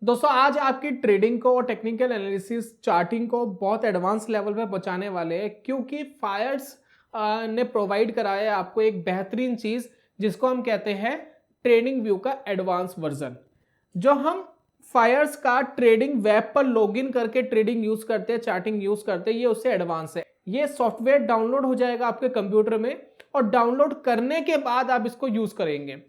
दोस्तों आज आपकी ट्रेडिंग को, टेक्निकल एनालिसिस, चार्टिंग को बहुत एडवांस लेवल पे पहुंचाने वाले हैं क्योंकि फायर्स ने प्रोवाइड कराया है आपको एक बेहतरीन चीज जिसको हम कहते हैं ट्रेडिंग व्यू का एडवांस वर्जन। जो हम फायर्स का ट्रेडिंग वेब पर लॉगिन करके ट्रेडिंग यूज करते हैं, चार्टिंग यूज करते हैं, ये उससे एडवांस है। ये सॉफ्टवेयर डाउनलोड हो जाएगा आपके कंप्यूटर में और डाउनलोड करने के बाद आप इसको यूज करेंगे।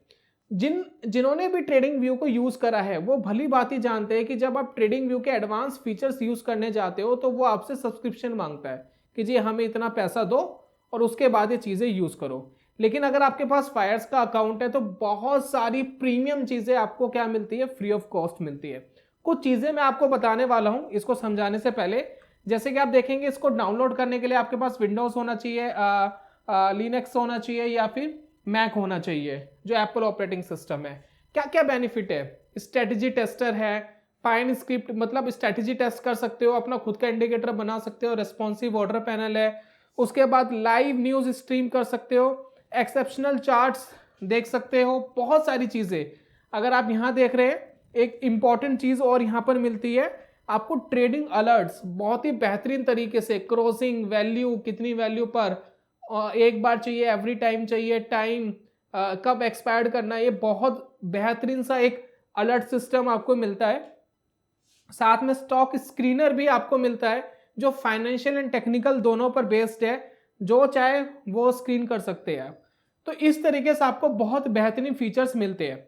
जिन्होंने भी ट्रेडिंग व्यू को यूज करा है वो भली बात ही जानते हैं कि जब आप ट्रेडिंग व्यू के एडवांस फीचर्स यूज करने जाते हो तो वो आपसे सब्सक्रिप्शन मांगता है कि जी हमें इतना पैसा दो और उसके बाद ये चीजें यूज करो। लेकिन अगर आपके पास फायर्स का अकाउंट है तो बहुत सारी प्रीमियम चीजें आपको क्या मिलती है, फ्री ऑफ कॉस्ट मिलती है। कुछ चीजें मैं आपको बताने वाला हूं इसको समझाने से पहले। जैसे कि आप देखेंगे इसको डाउनलोड करने के लिए आपके पास विंडोज होना चाहिए, लिनक्स होना चाहिए या फिर मैक होना चाहिए जो एप्पल ऑपरेटिंग सिस्टम है। क्या क्या बेनिफिट है, स्ट्रेटजी टेस्टर है, पाइन स्क्रिप्ट मतलब स्ट्रेटजी टेस्ट कर सकते हो, अपना खुद का इंडिकेटर बना सकते हो, रेस्पॉन्सिव ऑर्डर पैनल है, उसके बाद लाइव न्यूज स्ट्रीम कर सकते हो, एक्सेप्शनल चार्ट्स देख सकते हो, बहुत सारी चीजें। अगर आप यहाँ देख रहे हैं एक इंपॉर्टेंट चीज और यहाँ पर मिलती है आपको, ट्रेडिंग अलर्ट्स बहुत ही बेहतरीन तरीके से, क्रॉसिंग वैल्यू कितनी वैल्यू पर एक बार चाहिए, एवरी टाइम चाहिए, टाइम कब एक्सपायर करना है, ये बहुत बेहतरीन सा एक अलर्ट सिस्टम आपको मिलता है। साथ में स्टॉक स्क्रीनर भी आपको मिलता है जो फाइनेंशियल एंड टेक्निकल दोनों पर बेस्ड है, जो चाहे वो स्क्रीन कर सकते हैं। तो इस तरीके से आपको बहुत बेहतरीन फीचर्स मिलते हैं।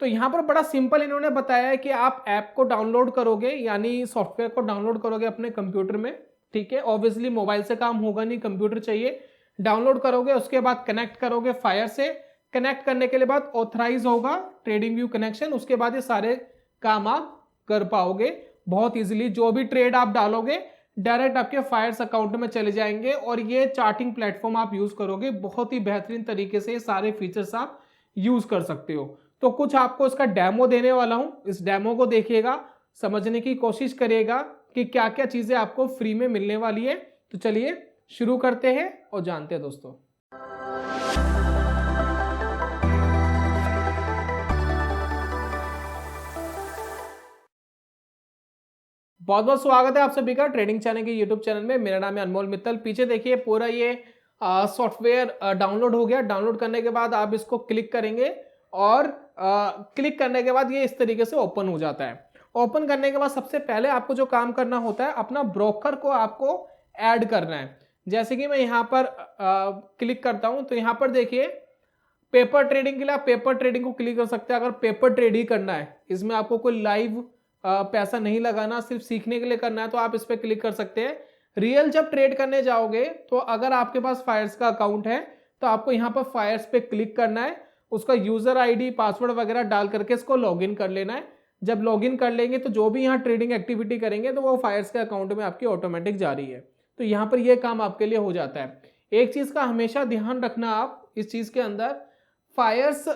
तो यहाँ पर बड़ा सिंपल इन्होंने बताया है कि आप ऐप को डाउनलोड करोगे, यानी सॉफ्टवेयर को डाउनलोड करोगे अपने कंप्यूटर में, ठीक है। ऑब्वियसली मोबाइल से काम होगा नहीं, कंप्यूटर चाहिए। डाउनलोड करोगे, उसके बाद कनेक्ट करोगे फायर से। कनेक्ट करने के बाद ऑथराइज होगा ट्रेडिंग व्यू कनेक्शन, उसके बाद ये सारे काम आप कर पाओगे बहुत इजीली। जो भी ट्रेड आप डालोगे डायरेक्ट आपके फायर्स अकाउंट में चले जाएंगे और ये चार्टिंग प्लेटफॉर्म आप यूज करोगे, बहुत ही बेहतरीन तरीके से सारे फीचर्स आप यूज कर सकते हो। तो कुछ आपको इसका डेमो देने वाला हूं, इस डेमो को देखिएगा, समझने की कोशिश करिएगा कि क्या क्या चीजें आपको फ्री में मिलने वाली है। तो चलिए शुरू करते हैं और जानते हैं दोस्तों। बहुत बहुत स्वागत है आप सभी का ट्रेडिंग चैनल के यूट्यूब चैनल में। मेरा नाम है अनमोल मित्तल। पीछे देखिए पूरा ये सॉफ्टवेयर डाउनलोड हो गया। डाउनलोड करने के बाद आप इसको क्लिक करेंगे और क्लिक करने के बाद ये इस तरीके से ओपन हो जाता है। ओपन करने के बाद सबसे पहले आपको जो काम करना होता है, अपना ब्रोकर को आपको ऐड करना है। जैसे कि मैं यहाँ पर क्लिक करता हूँ तो यहाँ पर देखिए पेपर ट्रेडिंग के लिए आप पेपर ट्रेडिंग को क्लिक कर सकते हैं। अगर पेपर ट्रेड ही करना है, इसमें आपको कोई लाइव पैसा नहीं लगाना, सिर्फ सीखने के लिए करना है, तो आप इस पर क्लिक कर सकते हैं। रियल जब ट्रेड करने जाओगे तो अगर आपके पास फायर्स का अकाउंट है तो आपको यहाँ पर फायर्स पे क्लिक करना है, उसका यूजर आईडी पासवर्ड वगैरह डाल करके इसको लॉगिन कर लेना है। जब लॉगिन कर लेंगे तो जो भी यहाँ ट्रेडिंग एक्टिविटी करेंगे तो वो फायर्स के अकाउंट में आपकी ऑटोमेटिक जा रही है। तो यहाँ पर यह काम आपके लिए हो जाता है। एक चीज का हमेशा ध्यान रखना आप इस चीज के अंदर, फायर्स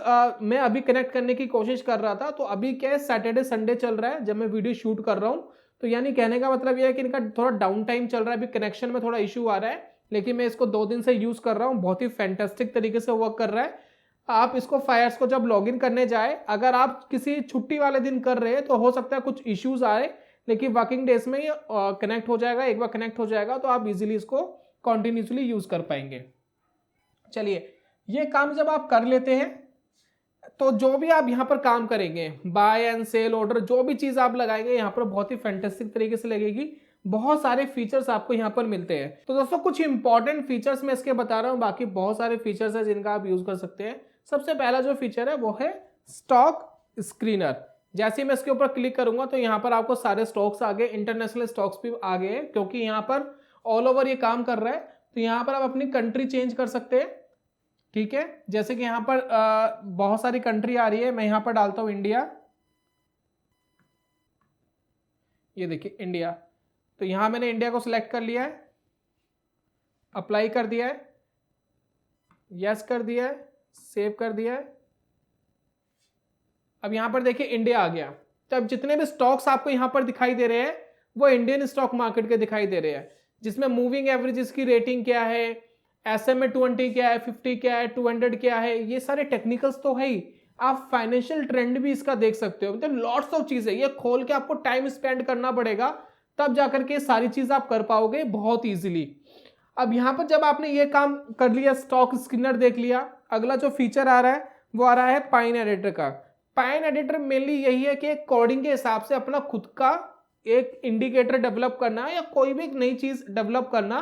मैं अभी कनेक्ट करने की कोशिश कर रहा था, तो अभी क्या है सैटरडे संडे चल रहा है जब मैं वीडियो शूट कर रहा हूँ, तो यानी कहने का मतलब यह है कि इनका थोड़ा डाउन टाइम चल रहा है, अभी कनेक्शन में थोड़ा इशू आ रहा है। लेकिन मैं इसको 2 दिन से यूज कर रहा हूँ, बहुत ही फैंटास्टिक तरीके से वर्क कर रहा है। आप इसको फायर्स को जब लॉगिन करने जाए, अगर आप किसी छुट्टी वाले दिन कर रहे हैं तो हो सकता है कुछ इश्यूज आए, लेकिन वर्किंग डेज में ये कनेक्ट हो जाएगा। एक बार कनेक्ट हो जाएगा तो आप इजीली इसको कॉन्टिन्यूसली यूज कर पाएंगे। चलिए ये काम जब आप कर लेते हैं तो जो भी आप यहाँ पर काम करेंगे, बाय एंड सेल ऑर्डर, जो भी चीज आप लगाएंगे यहाँ पर बहुत ही फैंटास्टिक तरीके से लगेगी। बहुत सारे फीचर्स आपको यहाँ पर मिलते हैं। तो दोस्तों कुछ इंपॉर्टेंट फीचर्स मैं इसके बता रहा हूँ, बाकी बहुत सारे फीचर्स है जिनका आप यूज कर सकते हैं। सबसे पहला जो फीचर है वो है स्टॉक स्क्रीनर। जैसे ही मैं इसके ऊपर क्लिक करूंगा तो यहाँ पर आपको सारे स्टॉक्स आ गए, इंटरनेशनल स्टॉक्स भी आ गए हैं, क्योंकि यहाँ पर ऑल ओवर ये काम कर रहा है। तो यहाँ पर आप अपनी कंट्री चेंज कर सकते हैं, ठीक है। जैसे कि यहाँ पर बहुत सारी कंट्री आ रही है, मैं यहाँ पर डालता हूं इंडिया। ये देखिए इंडिया, तो यहाँ मैंने इंडिया को सिलेक्ट कर लिया है, अप्लाई कर दिया है, यस कर दिया है, सेव कर दिया है। अब यहाँ पर देखिए इंडिया आ गया। तो अब जितने भी स्टॉक्स आपको यहाँ पर दिखाई दे रहे हैं वो इंडियन स्टॉक मार्केट के दिखाई दे रहे हैं, जिसमें मूविंग एवरेज की रेटिंग क्या है, SMA 20 क्या है, 50 क्या है, 200 क्या है, ये सारे टेक्निकल्स तो है ही। आप फाइनेंशियल ट्रेंड भी इसका देख सकते हो। मतलब लॉट्स ऑफ चीजें, ये खोल के आपको टाइम स्पेंड करना पड़ेगा, तब जाकर के सारी चीज आप कर पाओगे बहुत इजीली। अब यहां पर जब आपने ये काम कर लिया, स्टॉक स्कैनर देख लिया, अगला जो फीचर आ रहा है वो आ रहा है पाइन एडिटर का। पाइन एडिटर मेनली यही है कि कोडिंग के हिसाब से अपना खुद का एक इंडिकेटर डेवलप करना या कोई भी नई चीज डेवलप करना,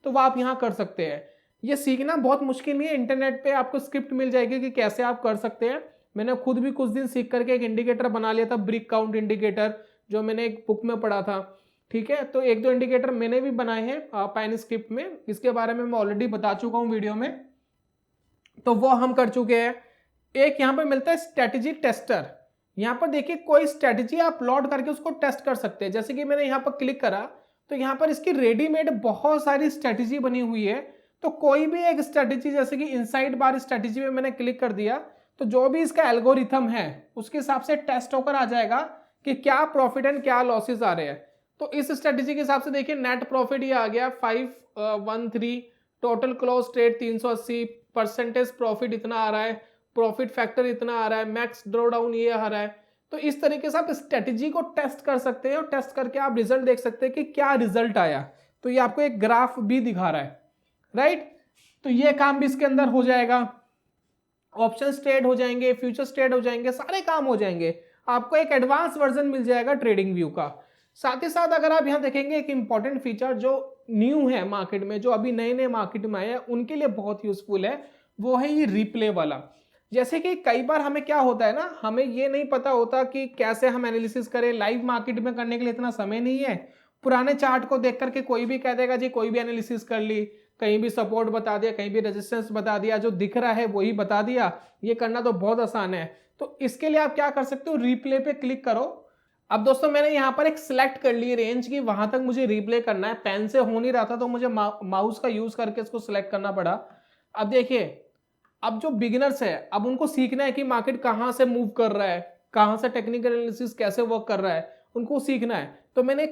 तो वो आप यहाँ कर सकते हैं। ये सीखना बहुत मुश्किल नहीं है, इंटरनेट पे आपको स्क्रिप्ट मिल जाएगी कि कैसे आप कर सकते हैं। मैंने खुद भी कुछ दिन सीख करके एक इंडिकेटर बना लिया था, ब्रिक काउंट इंडिकेटर, जो मैंने एक बुक में पढ़ा था। ठीक है, तो एक दो इंडिकेटर मैंने भी बनाए हैं पाइन स्क्रिप्ट में, इसके बारे में मैं ऑलरेडी बता चुका हूं वीडियो में, तो वो हम कर चुके हैं। एक यहाँ पर मिलता है स्ट्रेटेजी टेस्टर। यहाँ पर देखिए कोई स्ट्रेटेजी आप लोड करके उसको टेस्ट कर सकते हैं। जैसे कि मैंने यहाँ पर क्लिक करा तो यहाँ पर इसकी रेडीमेड बहुत सारी स्ट्रेटेजी बनी हुई है। तो कोई भी एक स्ट्रेटेजी, जैसे कि इनसाइड बार स्ट्रेटेजी में मैंने क्लिक कर दिया, तो जो भी इसका एल्गोरिथम है उसके हिसाब से टेस्ट होकर आ जाएगा कि क्या प्रॉफिट एंड क्या लॉसेज आ रहे हैं। तो इस स्ट्रेटेजी के हिसाब से देखिए नेट प्रॉफिट ये आ गया 513, total close trade 380, percentage profit इतना आ रहा है, प्रॉफिट फैक्टर इतना आ रहा है, मैक्स ड्रॉ डाउन ये आ रहा है। तो इस तरीके से आप स्ट्रेटेजी को टेस्ट कर सकते हैं और टेस्ट करके आप रिजल्ट देख सकते हैं कि क्या रिजल्ट आया। तो ये आपको एक ग्राफ भी दिखा रहा है, राइट। तो ये काम भी इसके अंदर हो जाएगा, ऑप्शन ट्रेड हो जाएंगे, फ्यूचर्स ट्रेड हो जाएंगे, सारे काम हो जाएंगे। आपको एक एडवांस वर्जन मिल जाएगा ट्रेडिंग व्यू का। साथ ही साथ अगर आप यहाँ देखेंगे एक इंपॉर्टेंट फीचर जो न्यू है मार्केट में, जो अभी नए नए मार्केट में आए हैं, उनके लिए बहुत यूजफुल है, वो है ये रिप्ले वाला। जैसे कि कई बार हमें क्या होता है ना, हमें ये नहीं पता होता कि कैसे हम एनालिसिस करें, लाइव मार्केट में करने के लिए इतना समय नहीं है। पुराने चार्ट को देख करके कोई भी कह देगा जी कोई भी एनालिसिस कर ली, कहीं भी सपोर्ट बता दिया, कहीं भी रेजिस्टेंस बता दिया, जो दिख रहा है वही बता दिया, ये करना तो बहुत आसान है। तो इसके लिए आप क्या कर सकते हो, रिप्ले पे क्लिक करो। अब दोस्तों मैंने यहाँ पर एक सिलेक्ट कर ली रेंज की, वहां तक मुझे रिप्ले करना है, पेन से हो नहीं रहा था तो मुझे माउस का यूज करके इसको सिलेक्ट करना पड़ा। अब देखिए, अब जो बिगिनर्स है, अब उनको सीखना है कि मार्केट कहाँ से मूव कर रहा है, कहाँ से टेक्निकल एनालिसिस कैसे वर्क कर रहा है, उनको सीखना है। तो मैंने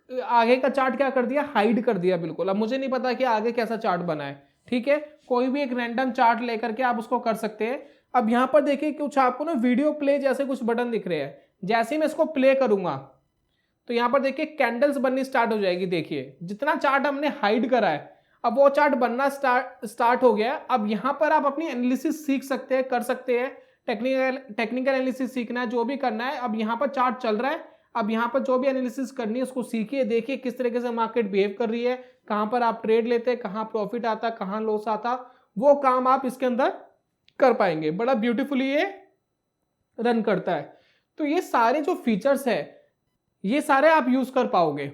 आगे का चार्ट क्या कर दिया, हाइड कर दिया बिल्कुल। अब मुझे नहीं पता कि आगे कैसा चार्ट बना है, ठीक है। कोई भी एक रैंडम चार्ट लेकर के आप उसको कर सकते हैं। अब यहाँ पर देखिए कुछ आपको ना वीडियो प्ले जैसे कुछ बटन दिख रहे हैं, जैसे ही मैं इसको प्ले करूंगा तो यहाँ पर देखिए कैंडल्स बननी स्टार्ट हो जाएगी। देखिए जितना चार्ट हमने हाइड करा है, अब वो चार्ट बनना स्टार्ट हो गया। अब यहाँ पर आप अपनी एनालिसिस सीख सकते हैं, कर सकते हैं, टेक्निकल एनालिसिस सीखना है, जो भी करना है। अब यहाँ पर चार्ट चल रहा है, अब यहाँ पर जो भी एनालिसिस करनी है उसको सीखिए, देखिए किस तरीके से मार्केट बिहेव कर रही है, कहाँ पर आप ट्रेड लेते हैं, कहाँ प्रॉफिट आता, कहाँ लॉस आता, वो काम आप इसके अंदर कर पाएंगे। बड़ा ब्यूटीफुली ये रन करता है। तो ये सारे जो फीचर्स है ये सारे आप यूज कर पाओगे।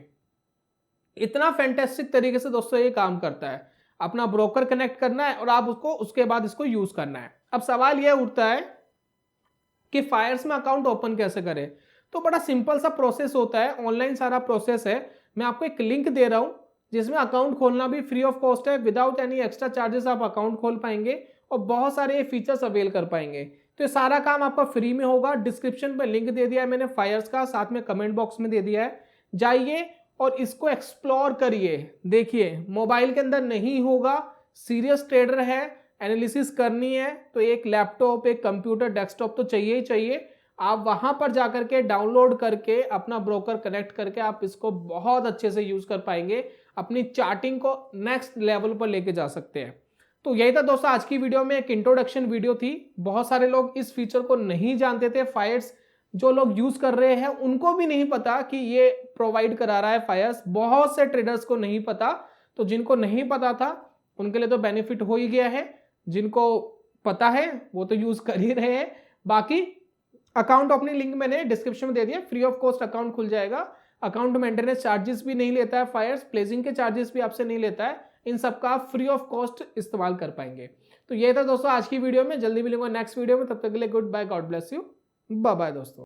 इतना फैंटास्टिक तरीके से दोस्तों ये काम करता है। अपना ब्रोकर कनेक्ट करना है और आप उसको उसके बाद इसको यूज करना है। अब सवाल यह उठता है कि फायर्स में अकाउंट ओपन कैसे करें। तो बड़ा सिंपल सा प्रोसेस होता है, ऑनलाइन सारा प्रोसेस है। मैं आपको एक लिंक दे रहा हूं जिसमें अकाउंट खोलना भी फ्री ऑफ कॉस्ट है, विदाउट एनी एक्स्ट्रा चार्जेस आप अकाउंट खोल पाएंगे और बहुत सारे ये फीचर्स अवेल कर पाएंगे। तो ये सारा काम आपका फ्री में होगा। डिस्क्रिप्शन पे लिंक दे दिया है मैंने फायर्स का, साथ में कमेंट बॉक्स में दे दिया है, जाइए और इसको एक्सप्लोर करिए। देखिए मोबाइल के अंदर नहीं होगा, सीरियस ट्रेडर है, एनालिसिस करनी है तो एक लैपटॉप, एक कंप्यूटर, डेस्कटॉप तो चाहिए ही चाहिए। आप वहां पर जाकर के डाउनलोड करके अपना ब्रोकर कनेक्ट करके आप इसको बहुत अच्छे से यूज कर पाएंगे, अपनी चार्टिंग को नेक्स्ट लेवल पर लेके जा सकते हैं। तो यही था दोस्तों आज की वीडियो में, एक इंट्रोडक्शन वीडियो थी। बहुत सारे लोग इस फीचर को नहीं जानते थे, फायर्स जो लोग यूज कर रहे हैं उनको भी नहीं पता कि ये प्रोवाइड करा रहा है फायर्स। बहुत से ट्रेडर्स को नहीं पता, तो जिनको नहीं पता था उनके लिए तो बेनिफिट हो ही गया है, जिनको पता है वो तो यूज कर ही रहे हैं। बाकी अकाउंट ओपनिंग लिंक मैंने डिस्क्रिप्शन में दे दिया, फ्री ऑफ कॉस्ट अकाउंट खुल जाएगा। अकाउंट मेंटेनेंस चार्जेस भी नहीं लेता है फायर्स, प्लेजिंग के चार्जेस भी आपसे नहीं लेता है, इन सब का आप फ्री ऑफ कॉस्ट इस्तेमाल कर पाएंगे। तो ये था दोस्तों आज की वीडियो में, जल्दी मिलूंगा नेक्स्ट वीडियो में, तब तक के लिए goodbye, God bless you, bye bye दोस्तों।